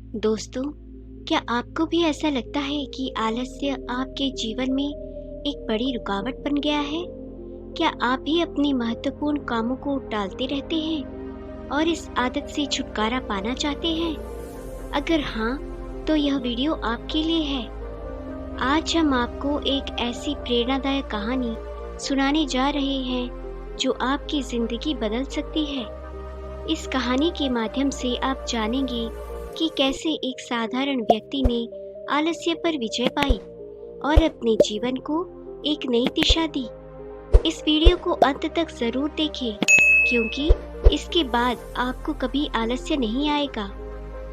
दोस्तों, क्या आपको भी ऐसा लगता है कि आलस्य आपके जीवन में एक बड़ी रुकावट बन गया है? क्या आप भी अपने महत्वपूर्ण कामों को टालते रहते हैं और इस आदत से छुटकारा पाना चाहते हैं? अगर हाँ, तो यह वीडियो आपके लिए है। आज हम आपको एक ऐसी प्रेरणादायक कहानी सुनाने जा रहे हैं जो आपकी जिंदगी बदल सकती है। इस कहानी के माध्यम से आप जानेंगे कि कैसे एक साधारण व्यक्ति ने आलस्य पर विजय पाई और अपने जीवन को एक नई दिशा दी। इस वीडियो को अंत तक जरूर देखें, क्योंकि इसके बाद आपको कभी आलस्य नहीं आएगा।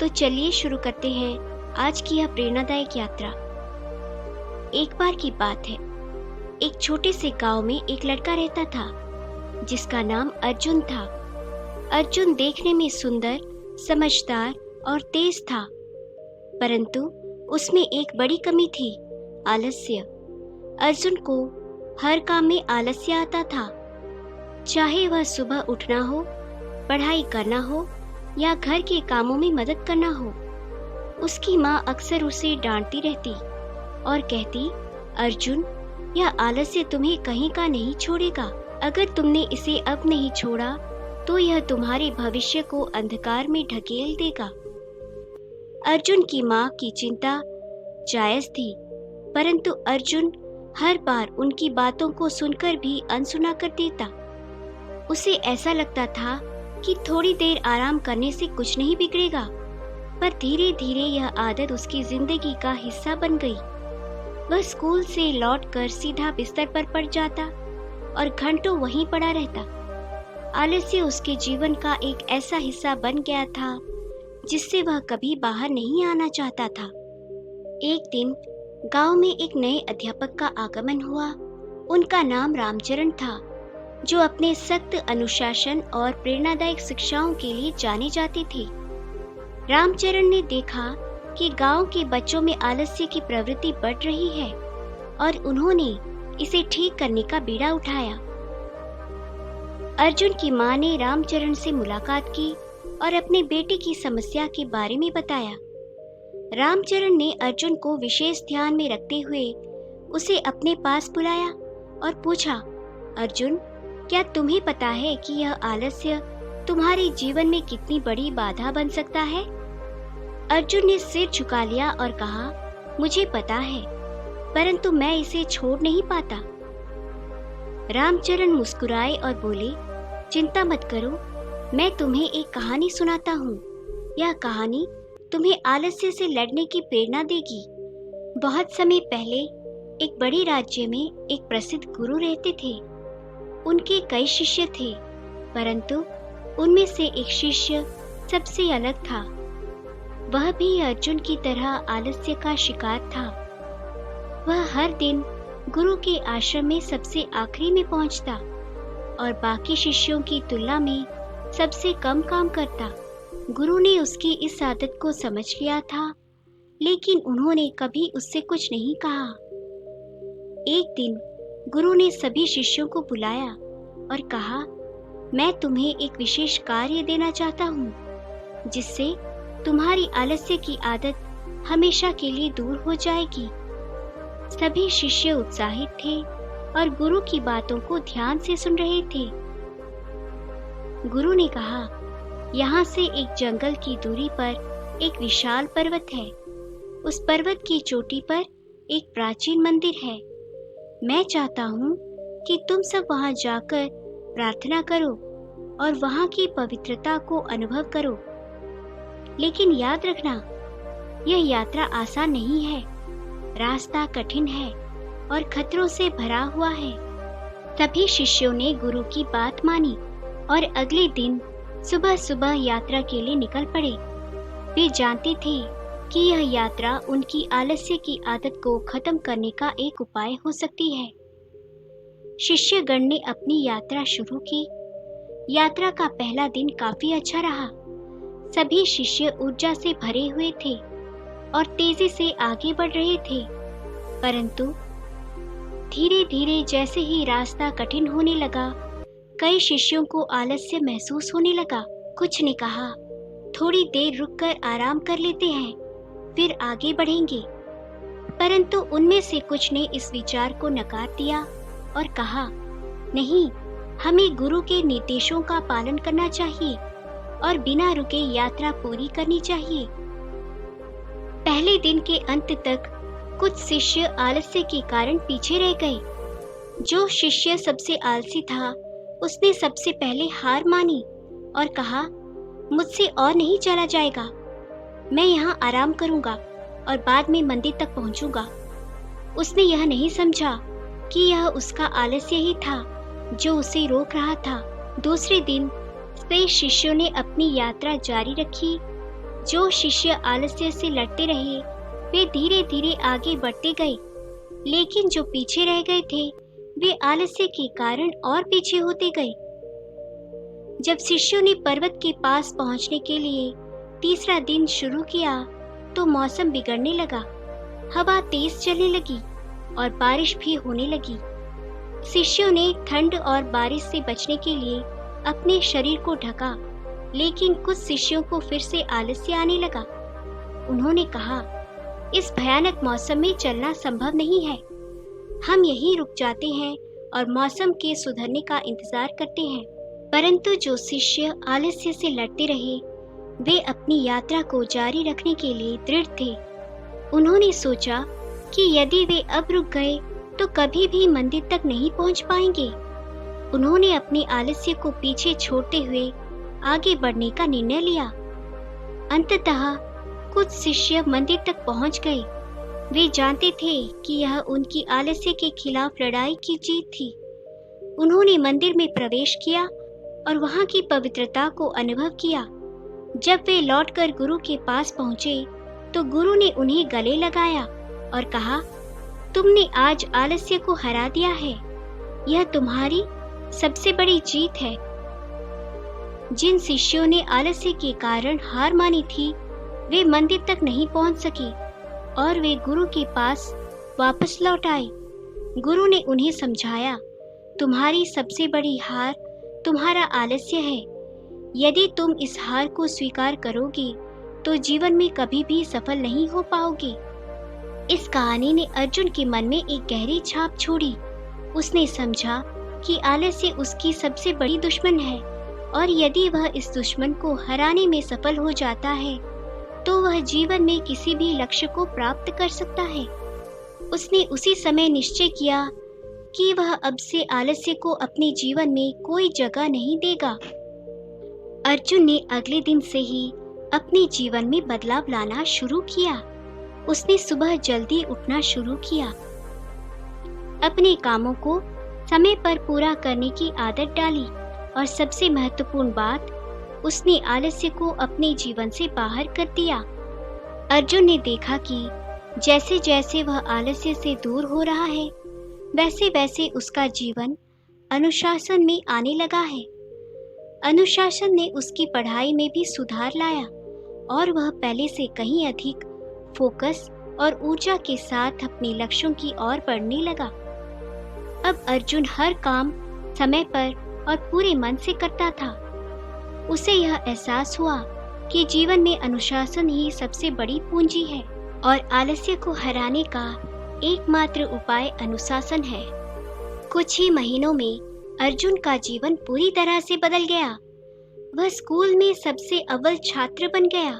तो चलिए शुरू करते हैं आज की यह प्रेरणादायक यात्रा। एक बार की बात है, एक छोटे से गांव में एक लड़का रहता था जिसका नाम अर्जुन था। अर्जुन देखने में सुंदर, समझदार और तेज था, परंतु उसमें एक बड़ी कमी थी, आलस्य। अर्जुन को हर काम में आलस्य आता था, चाहे वह सुबह उठना हो, पढ़ाई करना हो या घर के कामों में मदद करना हो। उसकी माँ अक्सर उसे डांटती रहती और कहती, अर्जुन, यह आलस्य तुम्हें कहीं का नहीं छोड़ेगा। अगर तुमने इसे अब नहीं छोड़ा तो यह तुम्हारे भविष्य को अंधकार में ढकेल देगा। अर्जुन की माँ की चिंता जायज थी, परंतु अर्जुन हर बार उनकी बातों को सुनकर भी अनसुना कर देता। उसे ऐसा लगता था कि थोड़ी देर आराम करने से कुछ नहीं बिगड़ेगा, पर धीरे धीरे यह आदत उसकी जिंदगी का हिस्सा बन गई। वह स्कूल से लौटकर सीधा बिस्तर पर पड़ जाता और घंटों वहीं पड़ा रहता। आलस्य उसके जीवन का एक ऐसा हिस्सा बन गया था जिससे वह कभी बाहर नहीं आना चाहता था। एक दिन गांव में एक नए अध्यापक का आगमन हुआ। उनका नाम रामचरण था, जो अपने सख्त अनुशासन और प्रेरणादायक शिक्षाओं के लिए जाने जाते थे। रामचरण ने देखा कि गांव के बच्चों में आलस्य की प्रवृत्ति बढ़ रही है और उन्होंने इसे ठीक करने का बीड़ा उठाया। अर्जुन की मां ने रामचरण से मुलाकात की और अपने बेटे की समस्या के बारे में बताया। रामचरण ने अर्जुन को विशेष ध्यान में रखते हुए उसे अपने पास बुलाया और पूछा, अर्जुन, क्या तुम्हें पता है कि यह आलस्य तुम्हारे जीवन में कितनी बड़ी बाधा बन सकता है? अर्जुन ने सिर झुका लिया और कहा, मुझे पता है, परंतु मैं इसे छोड़ नहीं पाता। रामचरण मुस्कुराए और बोले, चिंता मत करो, मैं तुम्हें एक कहानी सुनाता हूँ। यह कहानी तुम्हें आलस्य से लड़ने की प्रेरणा देगी। बहुत समय पहले एक बड़े राज्य में एक प्रसिद्ध गुरु रहते थे। उनके कई शिष्य थे, परंतु उनमें से एक शिष्य सबसे अलग था। वह भी अर्जुन की तरह आलस्य का शिकार था। वह हर दिन गुरु के आश्रम में सबसे आखिरी में पहुंचता और बाकी शिष्यों की तुलना में सबसे कम काम करता। गुरु ने उसकी इस आदत को समझ लिया था, लेकिन उन्होंने कभी उससे कुछ नहीं कहा। एक दिन गुरु ने सभी शिष्यों को बुलाया और कहा, मैं तुम्हें एक विशेष कार्य देना चाहता हूँ, जिससे तुम्हारी आलस्य की आदत हमेशा के लिए दूर हो जाएगी। सभी शिष्य उत्साहित थे और गुरु की बातों को ध्यान से सुन रहे थे। गुरु ने कहा, यहाँ से एक जंगल की दूरी पर एक विशाल पर्वत है। उस पर्वत की चोटी पर एक प्राचीन मंदिर है। मैं चाहता हूँ कि तुम सब वहाँ जाकर प्रार्थना करो और वहाँ की पवित्रता को अनुभव करो। लेकिन याद रखना, यह यात्रा आसान नहीं है। रास्ता कठिन है और खतरों से भरा हुआ है। सभी शिष्यों ने गुरु की बात मानी और अगले दिन सुबह सुबह यात्रा के लिए निकल पड़े। वे जानते थे कि यह यात्रा उनकी आलस्य की आदत को खत्म करने का एक उपाय हो सकती है। शिष्यगण ने अपनी यात्रा शुरू की। यात्रा का पहला दिन काफी अच्छा रहा। सभी शिष्य ऊर्जा से भरे हुए थे और तेजी से आगे बढ़ रहे थे, परंतु धीरे धीरे जैसे ही रास्ता कठिन होने लगा, कई शिष्यों को आलस्य महसूस होने लगा। कुछ ने कहा, थोड़ी देर रुककर आराम कर लेते हैं, फिर आगे बढ़ेंगे। परंतु उनमें से कुछ ने इस विचार को नकार दिया और कहा, नहीं, हमें गुरु के निर्देशों का पालन करना चाहिए और बिना रुके यात्रा पूरी करनी चाहिए। पहले दिन के अंत तक कुछ शिष्य आलस्य के कारण पीछे रह गए। जो शिष्य सबसे आलसी था, उसने सबसे पहले हार मानी और कहा, मुझसे और नहीं चला जाएगा, मैं यहाँ आराम करूँगा और बाद में मंदिर तक पहुँचूंगा। उसने यह नहीं समझा कि यह उसका आलस्य ही था जो उसे रोक रहा था। दूसरे दिन से शिष्यों ने अपनी यात्रा जारी रखी। जो शिष्य आलस्य से लड़ते रहे, वे धीरे धीरे आगे बढ़ते गए, लेकिन जो पीछे रह गए थे, वे आलस्य के कारण और पीछे होते गए। जब शिष्यों ने पर्वत के पास पहुंचने के लिए तीसरा दिन शुरू किया, तो मौसम बिगड़ने लगा। हवा तेज चलने लगी और बारिश भी होने लगी। शिष्यों ने ठंड और बारिश से बचने के लिए अपने शरीर को ढका, लेकिन कुछ शिष्यों को फिर से आलस्य आने लगा। उन्होंने कहा, इस भयानक मौसम में चलना संभव नहीं है, हम यहीं रुक जाते हैं और मौसम के सुधरने का इंतजार करते हैं। परंतु जो शिष्य आलस्य से लड़ते रहे, वे अपनी यात्रा को जारी रखने के लिए दृढ़ थे। उन्होंने सोचा कि यदि वे अब रुक गए तो कभी भी मंदिर तक नहीं पहुंच पाएंगे। उन्होंने अपने आलस्य को पीछे छोड़ते हुए आगे बढ़ने का निर्णय लिया। अंततः कुछ शिष्य मंदिर तक पहुंच गए। वे जानते थे कि यह उनकी आलस्य के खिलाफ लड़ाई की जीत थी। उन्होंने मंदिर में प्रवेश किया और वहां की पवित्रता को अनुभव किया। जब वे लौटकर गुरु के पास पहुंचे, तो गुरु ने उन्हें गले लगाया और कहा, तुमने आज आलस्य को हरा दिया है। यह तुम्हारी सबसे बड़ी जीत है। जिन शिष्यों ने आलस्य के कारण हार मानी थी, वे मंदिर तक नहीं पहुंच सके और वे गुरु के पास वापस लौट आए। गुरु ने उन्हें समझाया, तुम्हारी सबसे बड़ी हार तुम्हारा आलस्य है। यदि तुम इस हार को स्वीकार करोगे तो जीवन में कभी भी सफल नहीं हो पाओगे। इस कहानी ने अर्जुन के मन में एक गहरी छाप छोड़ी। उसने समझा कि आलस्य उसकी सबसे बड़ी दुश्मन है और यदि वह इस दुश्मन को हराने में सफल हो जाता है तो वह जीवन में किसी भी लक्ष्य को प्राप्त कर सकता है। उसने उसी समय निश्चय किया कि वह अब से आलस्य को अपने जीवन में कोई जगह नहीं देगा। अर्जुन ने अगले दिन से ही अपने जीवन में बदलाव लाना शुरू किया। उसने सुबह जल्दी उठना शुरू किया, अपने कामों को समय पर पूरा करने की आदत डाली और सबसे महत्वपूर्ण बात, उसने आलस्य को अपने जीवन से बाहर कर दिया। अर्जुन ने देखा कि जैसे जैसे वह आलस्य से दूर हो रहा है, वैसे वैसे उसका जीवन अनुशासन में आने लगा है। अनुशासन ने उसकी पढ़ाई में भी सुधार लाया और वह पहले से कहीं अधिक फोकस और ऊर्जा के साथ अपने लक्ष्यों की ओर बढ़ने लगा। अब अर्जुन हर काम समय पर और पूरे मन से करता था। उसे यह एहसास हुआ कि जीवन में अनुशासन ही सबसे बड़ी पूंजी है और आलस्य को हराने का एकमात्र उपाय अनुशासन है। कुछ ही महीनों में अर्जुन का जीवन पूरी तरह से बदल गया। वह स्कूल में सबसे अव्वल छात्र बन गया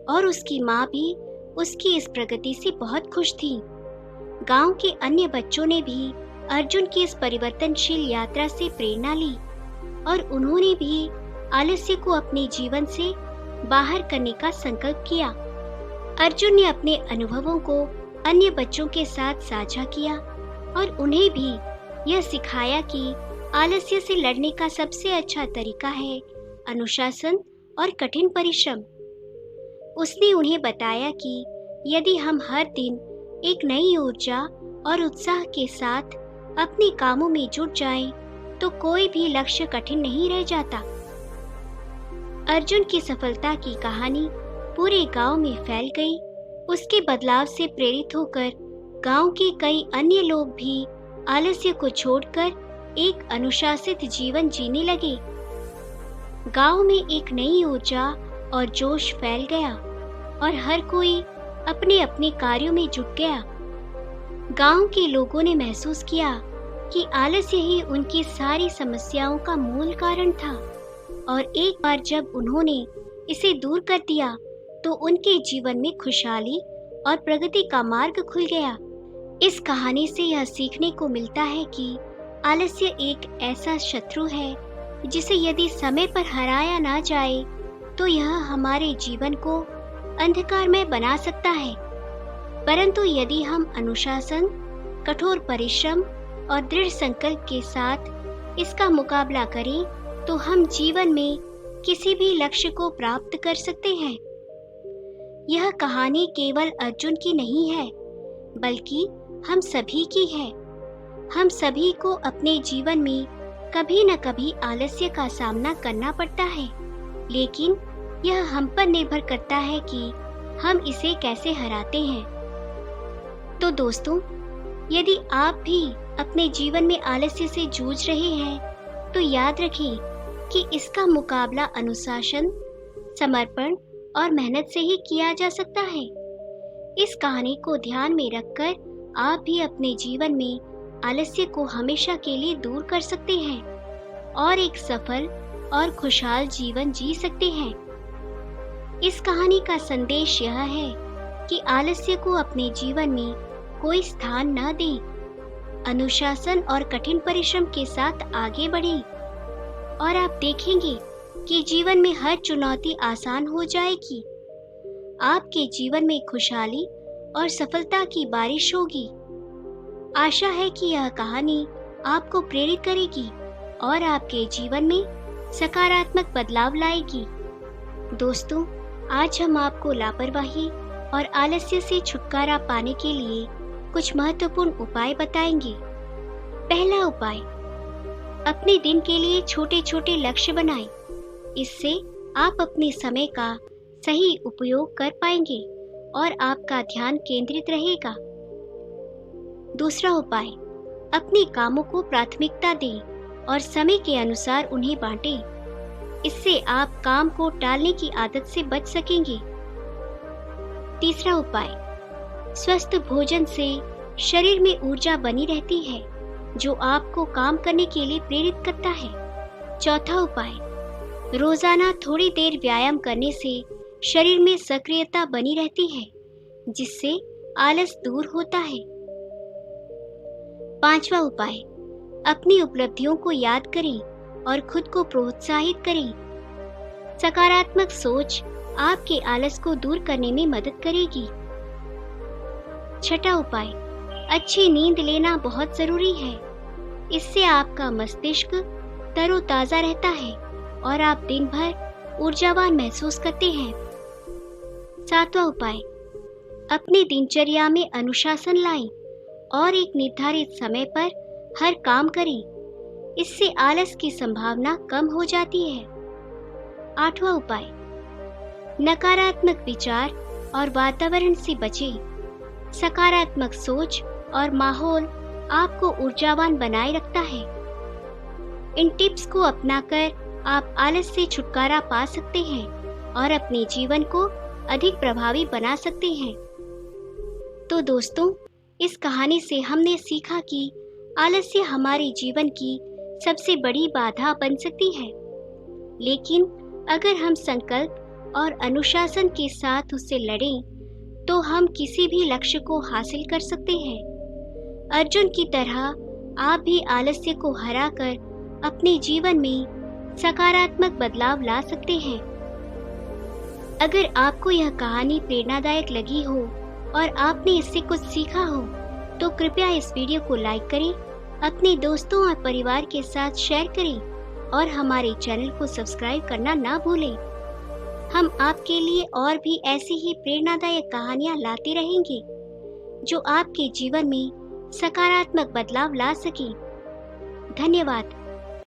और उसकी माँ भी उसकी इस प्रगति से बहुत खुश थी। गांव के अन्य बच्चों ने भी अर्जुन की इस परिवर्तनशील यात्रा से प्रेरणा ली और उन्होंने भी आलस्य को अपने जीवन से बाहर करने का संकल्प किया। अर्जुन ने अपने अनुभवों को अन्य बच्चों के साथ साझा किया और उन्हें भी यह सिखाया कि आलस्य से लड़ने का सबसे अच्छा तरीका है अनुशासन और कठिन परिश्रम। उसने उन्हें बताया कि यदि हम हर दिन एक नई ऊर्जा और उत्साह के साथ अपने कामों में जुट जाएं, तो कोई भी लक्ष्य कठिन नहीं रह जाता। अर्जुन की सफलता की कहानी पूरे गांव में फैल गई। उसके बदलाव से प्रेरित होकर गांव के कई अन्य लोग भी आलस्य को छोड़कर एक अनुशासित जीवन जीने लगे। गांव में एक नई ऊर्जा और जोश फैल गया और हर कोई अपने अपने कार्यों में जुट गया। गांव के लोगों ने महसूस किया कि आलस्य ही उनकी सारी समस्याओं का मूल कारण था, और एक बार जब उन्होंने इसे दूर कर दिया तो उनके जीवन में खुशहाली और प्रगति का मार्ग खुल गया। इस कहानी से यह सीखने को मिलता है कि आलस्य एक ऐसा शत्रु है जिसे यदि समय पर हराया ना जाए तो यह हमारे जीवन को अंधकारमय बना सकता है। परंतु यदि हम अनुशासन, कठोर परिश्रम और दृढ़ संकल्प के साथ इसका मुकाबला करें तो हम जीवन में किसी भी लक्ष्य को प्राप्त कर सकते हैं। यह कहानी केवल अर्जुन की नहीं है, बल्कि हम सभी की है। हम सभी को अपने जीवन में कभी न कभी आलस्य का सामना करना पड़ता है, लेकिन यह हम पर निर्भर करता है कि हम इसे कैसे हराते हैं। तो दोस्तों, यदि आप भी अपने जीवन में आलस्य से जूझ रहे हैं तो याद रखें कि इसका मुकाबला अनुशासन, समर्पण और मेहनत से ही किया जा सकता है। इस कहानी को ध्यान में रखकर आप भी अपने जीवन में आलस्य को हमेशा के लिए दूर कर सकते हैं और एक सफल और खुशहाल जीवन जी सकते हैं। इस कहानी का संदेश यह है कि आलस्य को अपने जीवन में कोई स्थान न दें। अनुशासन और कठिन परिश्रम के साथ आगे बढ़ें और आप देखेंगे कि जीवन में हर चुनौती आसान हो जाएगी। आपके जीवन में खुशहाली और सफलता की बारिश होगी। आशा है कि यह कहानी आपको प्रेरित करेगी और आपके जीवन में सकारात्मक बदलाव लाएगी। दोस्तों, आज हम आपको लापरवाही और आलस्य से छुटकारा पाने के लिए कुछ महत्वपूर्ण उपाय बताएंगे। पहला उपाय, अपने दिन के लिए छोटे छोटे लक्ष्य बनाएं। इससे आप अपने समय का सही उपयोग कर पाएंगे और आपका ध्यान केंद्रित रहेगा। दूसरा उपाय, अपने कामों को प्राथमिकता दें और समय के अनुसार उन्हें बांटें। इससे आप काम को टालने की आदत से बच सकेंगे। तीसरा उपाय, स्वस्थ भोजन से शरीर में ऊर्जा बनी रहती है जो आपको काम करने के लिए प्रेरित करता है। चौथा उपाय, रोजाना थोड़ी देर व्यायाम करने से शरीर में सक्रियता बनी रहती है जिससे आलस दूर होता है। पांचवा उपाय, अपनी उपलब्धियों को याद करें और खुद को प्रोत्साहित करें। सकारात्मक सोच आपके आलस को दूर करने में मदद करेगी। छठा उपाय, अच्छी नींद लेना बहुत जरूरी है। इससे आपका मस्तिष्क तरोताजा रहता है और आप दिन भर ऊर्जावान महसूस करते हैं। सातवां उपाय, अपनी दिनचर्या में अनुशासन लाएं और एक निर्धारित समय पर हर काम करें। इससे आलस की संभावना कम हो जाती है। आठवां उपाय, नकारात्मक विचार और वातावरण से बचें। सकारात्मक सोच और माहौल आपको ऊर्जावान बनाए रखता है। इन टिप्स को अपनाकर आप आलस से छुटकारा पा सकते हैं और अपने जीवन को अधिक प्रभावी बना सकते हैं। तो दोस्तों, इस कहानी से हमने सीखा कि आलस्य हमारे जीवन की सबसे बड़ी बाधा बन सकती है, लेकिन अगर हम संकल्प और अनुशासन के साथ उससे लड़ें तो हम किसी भी लक्ष्य को हासिल कर सकते हैं। अर्जुन की तरह आप भी आलस्य को हराकर अपने जीवन में सकारात्मक बदलाव ला सकते हैं। अगर आपको यह कहानी प्रेरणादायक लगी हो और आपने इससे कुछ सीखा हो तो कृपया इस वीडियो को लाइक करें, अपने दोस्तों और परिवार के साथ शेयर करें और हमारे चैनल को सब्सक्राइब करना ना भूलें। हम आपके लिए और भी ऐसी ही प्रेरणादायक कहानियां लाते रहेंगे जो आपके जीवन में सकारात्मक बदलाव ला सकें। धन्यवाद।